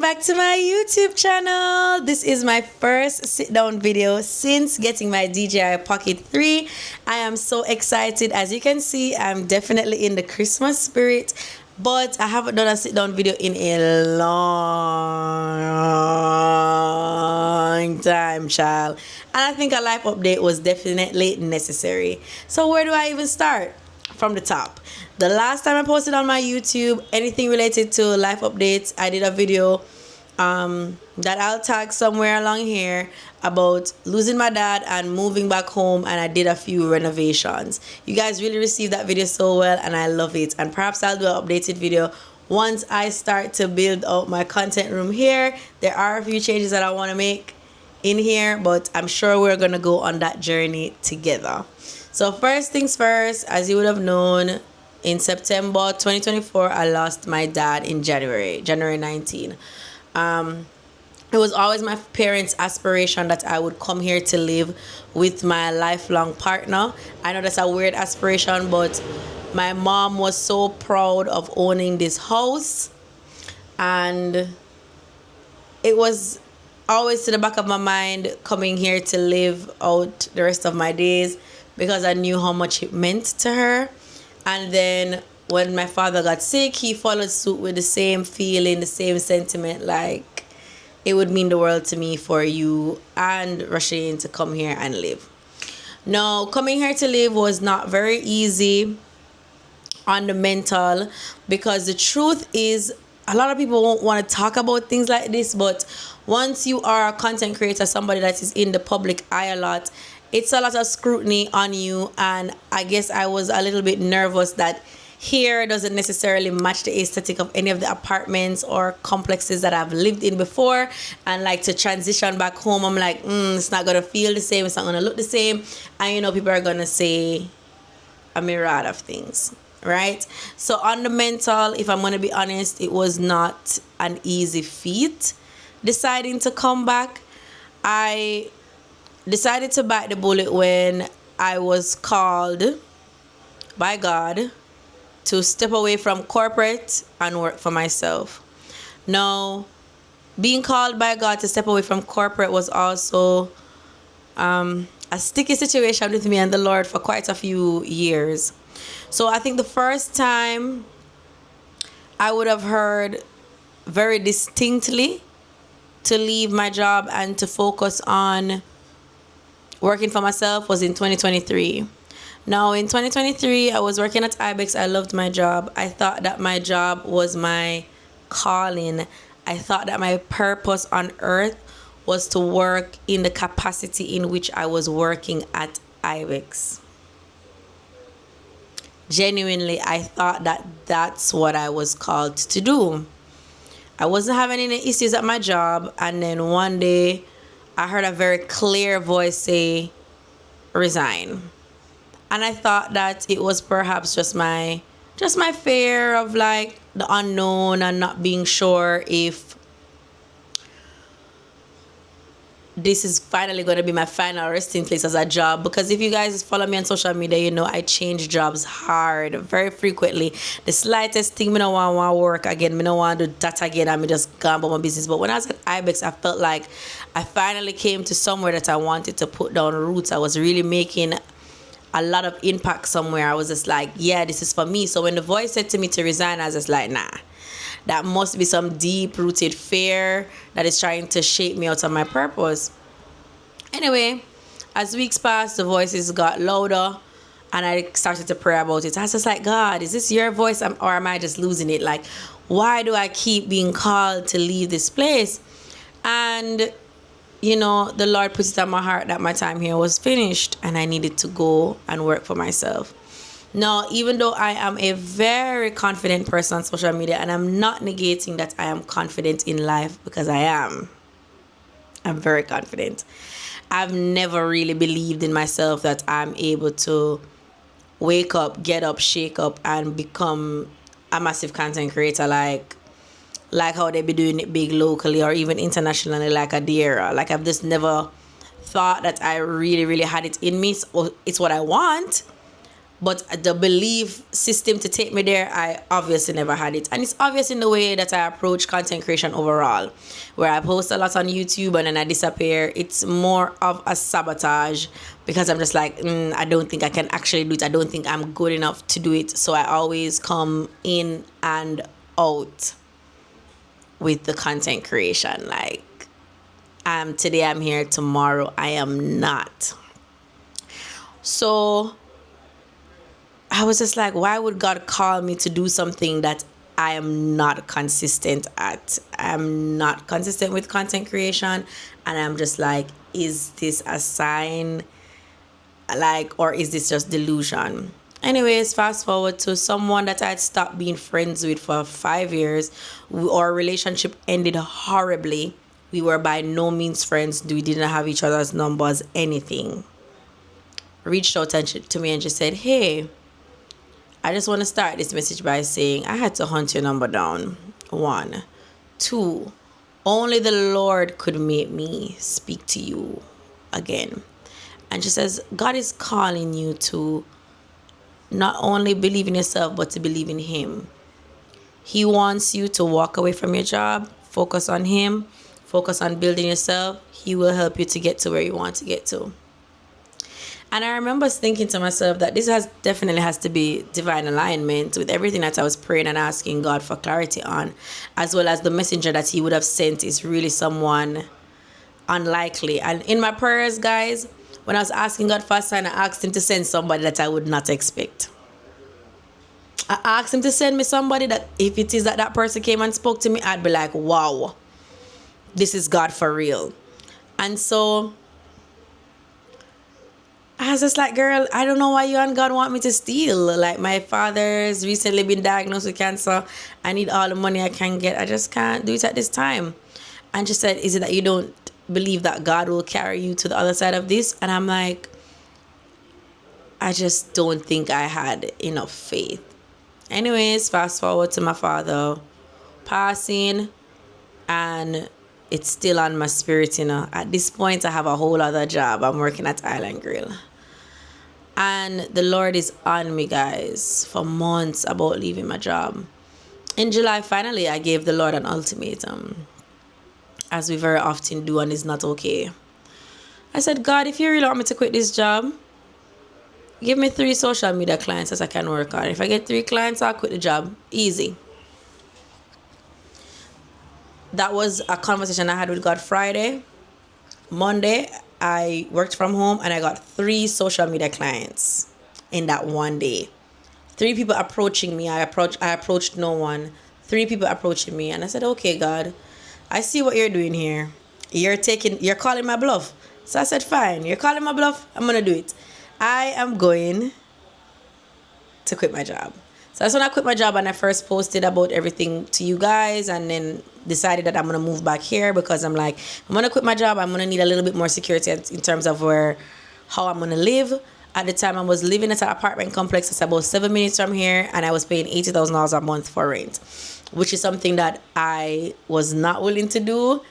Back to my YouTube channel. This is my first sit down video since getting my DJI Pocket 3. I am so excited. As you can see, I'm definitely in the Christmas spirit, but I haven't done a sit down video in a long time, child. And I think a life update was definitely necessary. So where do I even start? From the top. The last time I posted on my YouTube anything related to life updates, I did a video that I'll tag somewhere along here about losing my dad and moving back home, and I did a few renovations. You guys really received that video so well and I love it, and perhaps I'll do an updated video once I start to build out my content room here. There are a few changes that I want to make in here, but I'm sure we're gonna go on that journey together. So first things first, as you would have known, in September 2024, I lost my dad in January 19. It was always my parents' aspiration that I would come here to live with my lifelong partner. I know that's a weird aspiration, but my mom was so proud of owning this house, and it was always to the back of my mind coming here to live out the rest of my days, because I knew how much it meant to her. And then when my father got sick, he followed suit with the same feeling, the same sentiment, like it would mean the world to me for you and Rasheen to come here and live. Now, coming here to live was not very easy on the mental, because the truth is a lot of people won't want to talk about things like this, but once you are a content creator, somebody that is in the public eye a lot, it's a lot of scrutiny on you. And I guess I was a little bit nervous that here doesn't necessarily match the aesthetic of any of the apartments or complexes that I've lived in before, and like to transition back home, I'm like, it's not gonna feel the same, it's not gonna look the same, and people are gonna say a myriad of things, right? So on the mental, if I'm gonna be honest, it was not an easy feat deciding to come back. I decided to bite the bullet when I was called by God to step away from corporate and work for myself. Now, being called by God to step away from corporate was also a sticky situation with me and the Lord for quite a few years. So I think the first time I would have heard very distinctly to leave my job and to focus on working for myself was in 2023. Now, in 2023, I was working at Ibex. I loved my job. I thought that my job was my calling. I thought that my purpose on earth was to work in the capacity in which I was working at Ibex. Genuinely, I thought that that's what I was called to do. I wasn't having any issues at my job, and then one day I heard a very clear voice say, resign. And I thought that it was perhaps just my fear of like the unknown and not being sure if this is finally going to be my final resting place as a job. Because if you guys follow me on social media, I change jobs hard, very frequently. The slightest thing, me no want to work again, me no want to do that again, and me just gone about my business. But when I was at Ibex, I felt like I finally came to somewhere that I wanted to put down roots. I was really making a lot of impact somewhere. I was just like, yeah, this is for me. So when the voice said to me to resign, I was just like, nah, that must be some deep-rooted fear that is trying to shape me out of my purpose. Anyway, as weeks passed, the voices got louder, and I started to pray about it. I was just like, God, is this your voice, or am I just losing it? Like, why do I keep being called to leave this place? And the Lord put it on my heart that my time here was finished and I needed to go and work for myself. Now, even though I am a very confident person on social media, and I'm not negating that I am confident in life, because I am. I'm very confident. I've never really believed in myself that I'm able to wake up, get up, shake up, and become a massive content creator like how they be doing it big locally or even internationally, like Adira. Like, I've just never thought that I really, really had it in me. So it's what I want, But the belief system to take me there, I obviously never had it. And it's obvious in the way that I approach content creation overall, where I post a lot on YouTube and then I disappear. It's more of a sabotage because I'm just like, I don't think I can actually do it. I don't think I'm good enough to do it. So I always come in and out with the content creation. Like, today I'm here, tomorrow I am not. So I was just like, why would God call me to do something that I am not consistent at? I'm not consistent with content creation. And I'm just like, is this a sign? Like, or is this just delusion? Anyways, fast forward to someone that I had stopped being friends with for 5 years. Our relationship ended horribly. We were by no means friends. We didn't have each other's numbers, anything. Reached out to me and she said, hey, I just want to start this message by saying I had to hunt your number down. 1. 2. Only the Lord could make me speak to you again. And she says, God is calling you to not only believe in yourself, but to believe in Him. He wants you to walk away from your job, focus on Him, focus on building yourself. He will help you to get to where you want to get to. And I remember thinking to myself that this definitely has to be divine alignment with everything that I was praying and asking God for clarity on, as well as the messenger that He would have sent is really someone unlikely. And in my prayers, guys, when I was asking God for a sign, I asked Him to send somebody that I would not expect. I asked Him to send me somebody that if it is that person came and spoke to me, I'd be like, wow, this is God for real. And so I was just like, girl, I don't know why you and God want me to steal. Like, my father's recently been diagnosed with cancer. I need all the money I can get. I just can't do it at this time. And she said, is it that you don't believe that God will carry you to the other side of this? And I'm like, I just don't think I had enough faith. Anyways, fast forward to my father passing, and it's still on my spirit, At this point, I have a whole other job. I'm working at Island Grill. And the Lord is on me, guys, for months about leaving my job. In July, finally, I gave the Lord an ultimatum, as we very often do, and it's not okay. I said, God, if you really want me to quit this job, give me 3 social media clients that I can work on. If I get 3 clients, I'll quit the job. Easy. That was a conversation I had with God Friday. Monday, I worked from home and I got 3 social media clients in that one day. 3 people approaching me. I approached no one. 3 people approaching me, and I said, okay, God, I see what you're doing here. You're calling my bluff. So I said, fine, you're calling my bluff. I'm going to do it. I am going to quit my job. So that's when I quit my job, and I first posted about everything to you guys, and then decided that I'm going to move back here because I'm like, I'm going to quit my job. I'm going to need a little bit more security in terms of how I'm going to live. At the time, I was living at an apartment complex that's about 7 minutes from here, and I was paying $80,000 a month for rent, which is something that I was not willing to do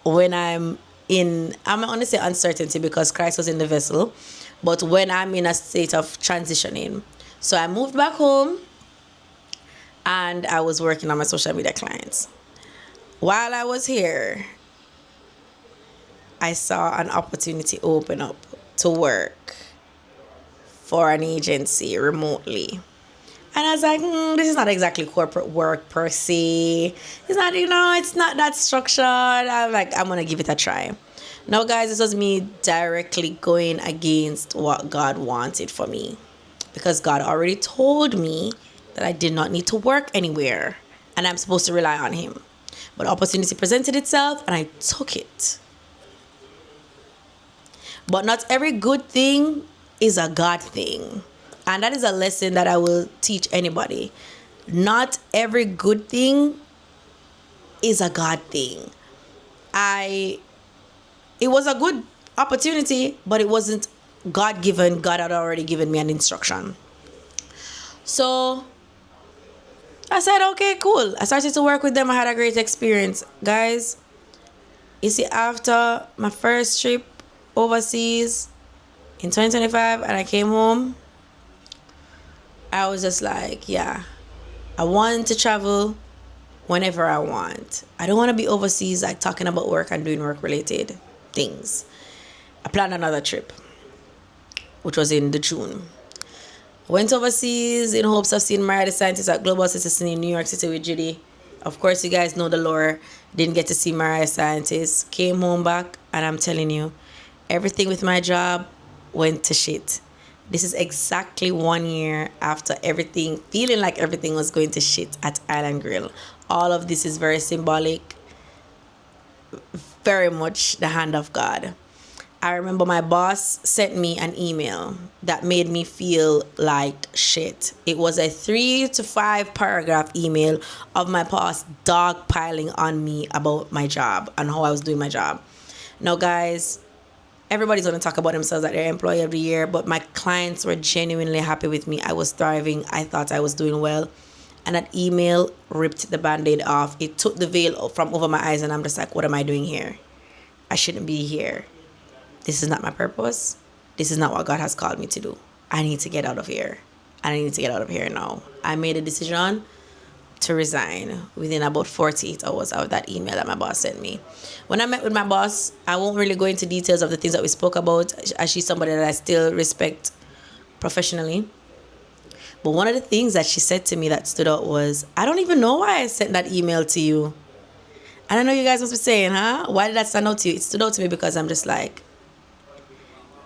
when I'm going to say uncertainty because Christ was in the vessel, but when I'm in a state of transitioning. So I moved back home, and I was working on my social media clients. While I was here, I saw an opportunity open up to work for an agency remotely. And I was like, this is not exactly corporate work per se. It's not, it's not that structured. I'm like, I'm going to give it a try. Now, guys, this was me directly going against what God wanted for me. Because God already told me that I did not need to work anywhere. And I'm supposed to rely on Him. But opportunity presented itself, and I took it. But not every good thing is a God thing. And that is a lesson that I will teach anybody. Not every good thing is a God thing. It was a good opportunity, but it wasn't God-given. God had already given me an instruction. So I said, okay, cool. I started to work with them. I had a great experience. Guys, you see, after my first trip overseas in 2025, and I came home, I was just like, yeah, I want to travel whenever I want. I don't want to be overseas like talking about work and doing work related things. I planned another trip, which was in the June. Went overseas in hopes of seeing Marital Scientists at Global Citizen in New York City with Judy. Of course, you guys know the lore. Didn't get to see Marital Scientists. Came home back, and I'm telling you, everything with my job went to shit. This is exactly 1 year after everything, feeling like everything was going to shit at Island Grill. All of this is very symbolic, very much the hand of God. I remember my boss sent me an email that made me feel like shit. It was a 3 to 5 paragraph email of my boss dogpiling on me about my job and how I was doing my job. Now, guys, everybody's going to talk about themselves at their employee of the year, but my clients were genuinely happy with me. I was thriving. I thought I was doing well. And that email ripped the band-aid off. It took the veil from over my eyes, and I'm just like, what am I doing here? I shouldn't be here. This is not my purpose. This is not what God has called me to do. I need to get out of here. And I need to get out of here now. I made a decision to resign within about 48 hours of that email that my boss sent me. When I met with my boss, I won't really go into details of the things that we spoke about, as she's somebody that I still respect professionally. But one of the things that she said to me that stood out was, I don't even know why I sent that email to you. And I know you guys must be saying, huh? Why did that stand out to you? It stood out to me because I'm just like,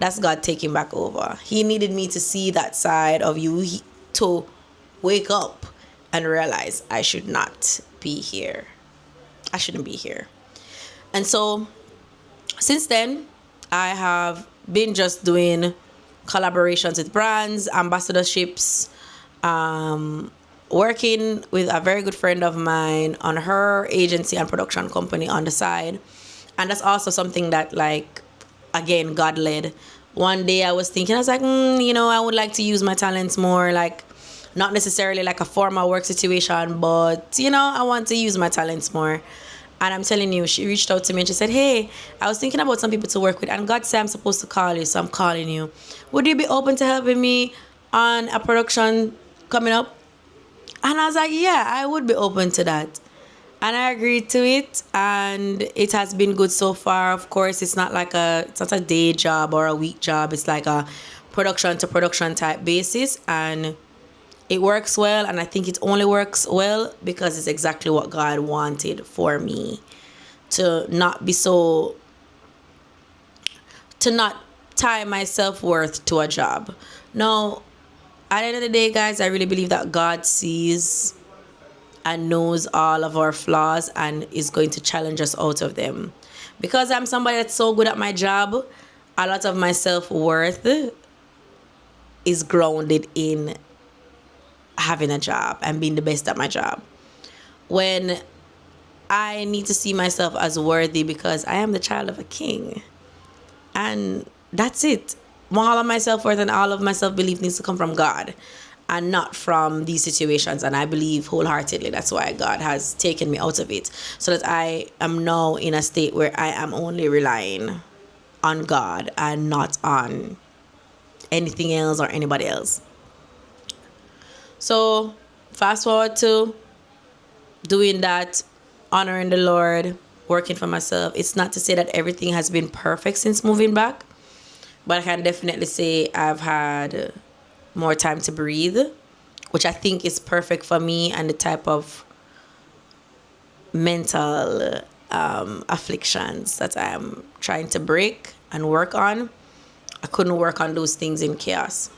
that's God taking back over. He needed me to see that side of you, to wake up and realize I should not be here. I shouldn't be here. And so since then, I have been just doing collaborations with brands, ambassadorships, working with a very good friend of mine on her agency and production company on the side. And that's also something that, like, again, God led. One day I was thinking, I was like, I would like to use my talents more, like, not necessarily like a formal work situation, but, I want to use my talents more. And I'm telling you, she reached out to me and she said, hey, I was thinking about some people to work with, and God said I'm supposed to call you, so I'm calling you. Would you be open to helping me on a production coming up? And I was like, yeah, I would be open to that. And I agreed to it, and it has been good so far. Of course, it's not a day job or a week job. It's like a production to production type basis, and it works well. And I think it only works well because it's exactly what God wanted for me, to not tie my self-worth to a job. No, at the end of the day, guys, I really believe that God sees and knows all of our flaws and is going to challenge us out of them. Because I'm somebody that's so good at my job, a lot of my self-worth is grounded in having a job and being the best at my job. When I need to see myself as worthy because I am the child of a king. And that's it. All of my self-worth and all of my self-belief needs to come from God and not from these situations. And I believe wholeheartedly that's why God has taken me out of it, so that I am now in a state where I am only relying on God and not on anything else or anybody else. So fast forward to doing that, honoring the Lord, working for myself. It's not to say that everything has been perfect since moving back, but I can definitely say I've had more time to breathe, which I think is perfect for me and the type of mental afflictions that I am trying to break and work on. I couldn't work on those things in chaos.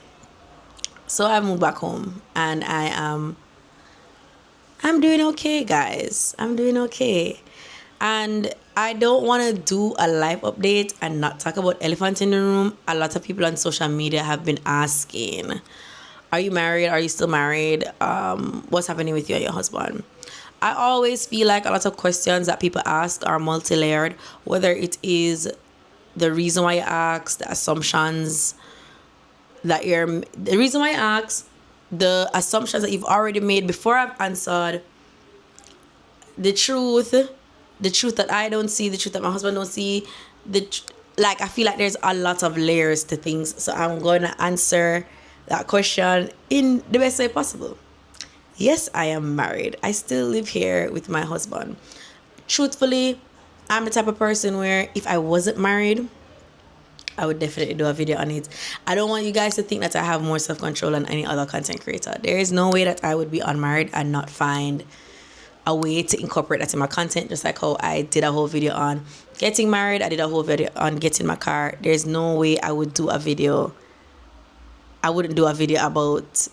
So I moved back home, and I'm doing okay, guys. I'm doing okay. And I don't want to do a live update and not talk about elephant in the room. A lot of people on social media have been asking, are you married? Are you still married? What's happening with you and your husband? I always feel like a lot of questions that people ask are multi-layered, whether it is the reason why you ask, the assumptions that the reason why you ask, the assumptions that you've already made before I've answered, the truth that I don't see, the truth that my husband don't see, I feel like there's a lot of layers to things. So I'm going to answer that question in the best way possible. Yes, I am married. I still live here with my husband. Truthfully, I'm the type of person where if I wasn't married, I would definitely do a video on it. I don't want you guys to think that I have more self control than any other content creator. There is no way that I would be unmarried and not find a way to incorporate that in my content, just like how I did a whole video on getting married. I did a whole video on getting my car. There's no way I would do a video. I wouldn't do a video about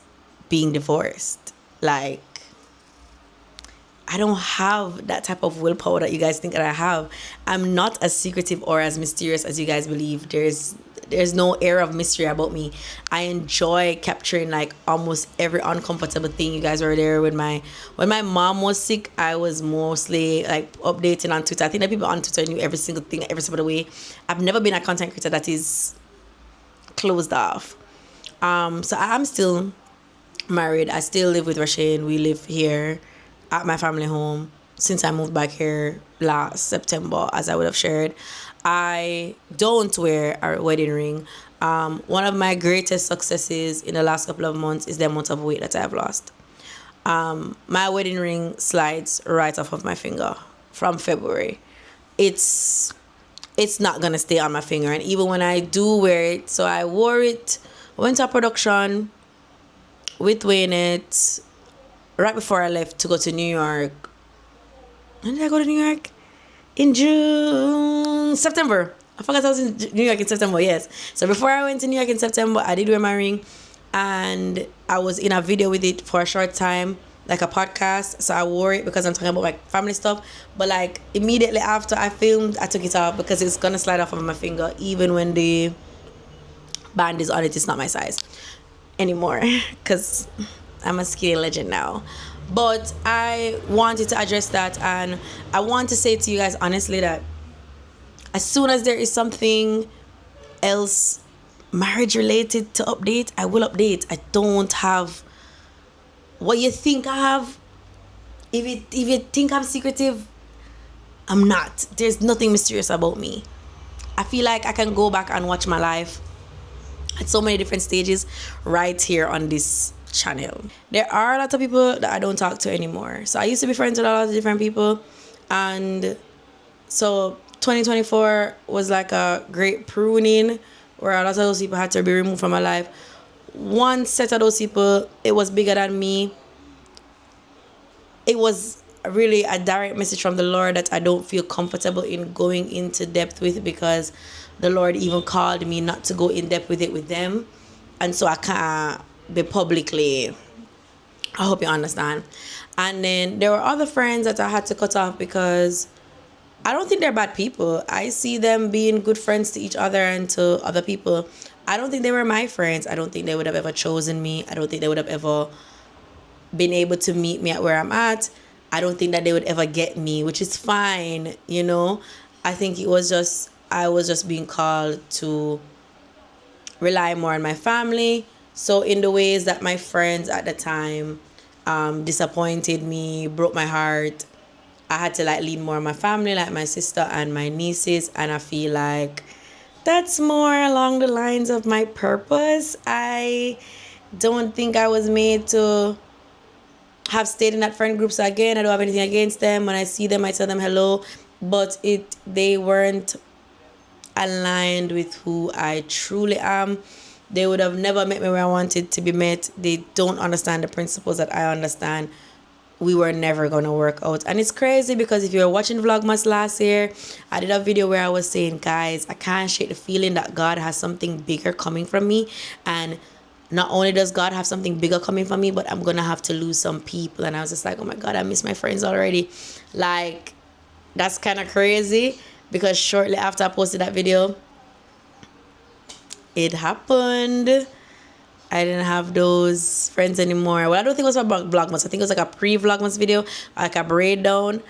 being divorced. Like, I don't have that type of willpower that you guys think that I have. I'm not as secretive or as mysterious as you guys believe. There's no air of mystery about me. I enjoy capturing like almost every uncomfortable thing. You guys were there when my mom was sick. I was mostly like updating on Twitter. I think that people on Twitter knew every single thing, every single way. I've never been a content creator that is closed off. So I'm still married. I still live with Rasheen. We live here at my family home since I moved back here last September, as I would have shared. I don't wear a wedding ring. One of my greatest successes in the last couple of months is the amount of weight that I've lost. My wedding ring slides right off of my finger from February. It's not gonna stay on my finger, and even when I do wear it, so I wore it, went to a production with Wayne right before I left to go to New York. When did I go to New York? In September. I forgot I was in New York in September, yes. So before I went to New York in September, I did wear my ring. And I was in a video with it for a short time, like a podcast. So I wore it because I'm talking about like family stuff. But like immediately after I filmed, I took it off because it's going to slide off of my finger. Even when the band is on it, it's not my size anymore. Because I'm a skinny legend now. But I wanted to address that, and I want to say to you guys honestly that as soon as there is something else marriage related to update, I will update. I don't have what you think I have. If you think I'm secretive, I'm not. There's nothing mysterious about me. I feel like I can go back and watch my life at so many different stages right here on this channel. There are a lot of people that I don't talk to anymore. So I used to be friends with a lot of different people, and so 2024 was like a great pruning where a lot of those people had to be removed from my life. One set of those people, it was bigger than me. It was really a direct message from the Lord that I don't feel comfortable in going into depth with, because the Lord even called me not to go in depth with it with them, and so I can't be publicly. I hope you understand. And then there were other friends that I had to cut off because I don't think they're bad people. I see them being good friends to each other and to other people. I don't think they were my friends. I don't think they would have ever chosen me. I don't think they would have ever been able to meet me at where I'm at. I don't think that they would ever get me, which is fine, you know. I think I was just being called to rely more on my family. So in the ways that my friends at the time disappointed me, broke my heart, I had to like lean more on my family, like my sister and my nieces. And I feel like that's more along the lines of my purpose. I don't think I was made to have stayed in that friend group. So again, I don't have anything against them. When I see them, I tell them hello. But they weren't aligned with who I truly am. They would have never met me where I wanted to be met. They don't understand the principles that I understand. We were never going to work out. And it's crazy because if you were watching Vlogmas last year, I did a video where I was saying, guys, I can't shake the feeling that God has something bigger coming from me. And not only does God have something bigger coming from me, but I'm going to have to lose some people. And I was just like, oh my God, I miss my friends already. Like, that's kind of crazy because shortly after I posted that video, it happened. I didn't have those friends anymore. Well, I don't think it was a Vlogmas. I think it was like a pre-Vlogmas video, like a braid down.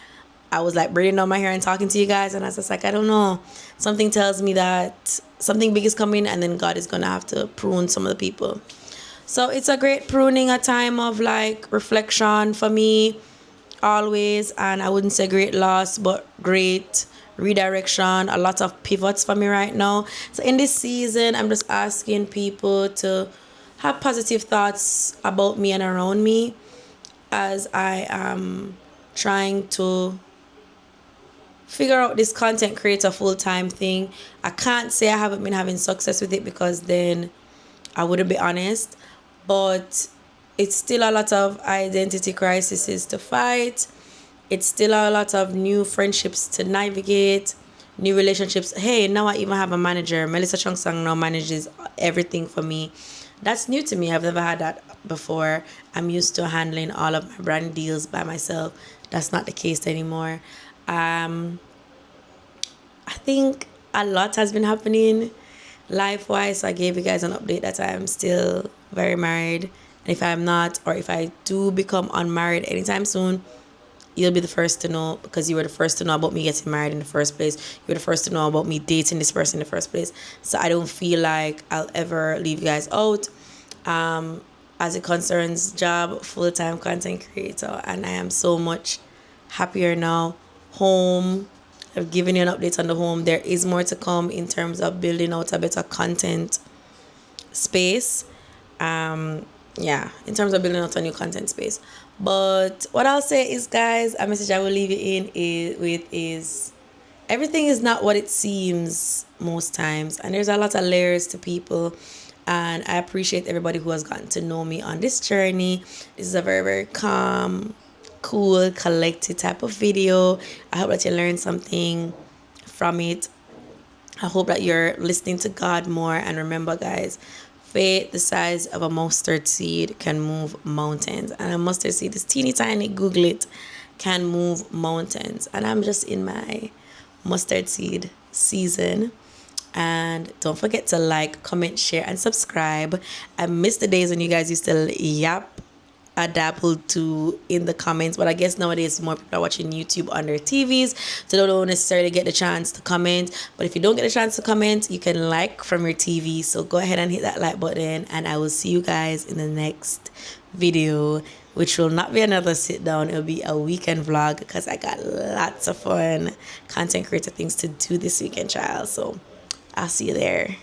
I was like braiding down my hair and talking to you guys, and I was just like, I don't know. Something tells me that something big is coming, and then God is going to have to prune some of the people. So it's a great pruning, a time of like reflection for me always. And I wouldn't say great loss, but great redirection, a lot of pivots for me right now. So in this season, I'm just asking people to have positive thoughts about me and around me as I am trying to figure out this content creator full-time thing. I can't say I haven't been having success with it because then I wouldn't be honest, but it's still a lot of identity crises to fight. It's still a lot of new friendships to navigate, new relationships. Hey, now I even have a manager. Melissa Chongsang now manages everything for me. That's new to me. I've never had that before. I'm used to handling all of my brand deals by myself. That's not the case anymore. I think a lot has been happening life wise. I gave you guys an update that I'm still very married. And if I'm not, or if I do become unmarried anytime soon, you'll be the first to know because you were the first to know about me getting married in the first place. You were the first to know about me dating this person in the first place. So I don't feel like I'll ever leave you guys out. As it concerns job, full-time content creator, and I am so much happier now. Home, I've given you an update on the home. There is more to come in terms of building out a better content space. Yeah, in terms of building out a new content space. But what I'll say is, guys, a message I will leave you in is everything is not what it seems most times, and there's a lot of layers to people. And I appreciate everybody who has gotten to know me on this journey. This is a very, very calm, cool, collected type of video. I hope that you learned something from it. I hope that you're listening to God more. And remember, guys, faith the size of a mustard seed can move mountains. And a mustard seed is teeny tiny. Google it. Can move mountains. And I'm just in my mustard seed season. And don't forget to like, comment, share, and subscribe. I miss the days when you guys used to yap a dabble to in the comments, but I guess nowadays more people are watching YouTube on their TVs, so they don't necessarily get the chance to comment. But if you don't get a chance to comment, you can like from your TV. So go ahead and hit that like button, and I will see you guys in the next video, which will not be another sit down. It'll be a weekend vlog because I got lots of fun content creator things to do this weekend, child. So I'll see you there.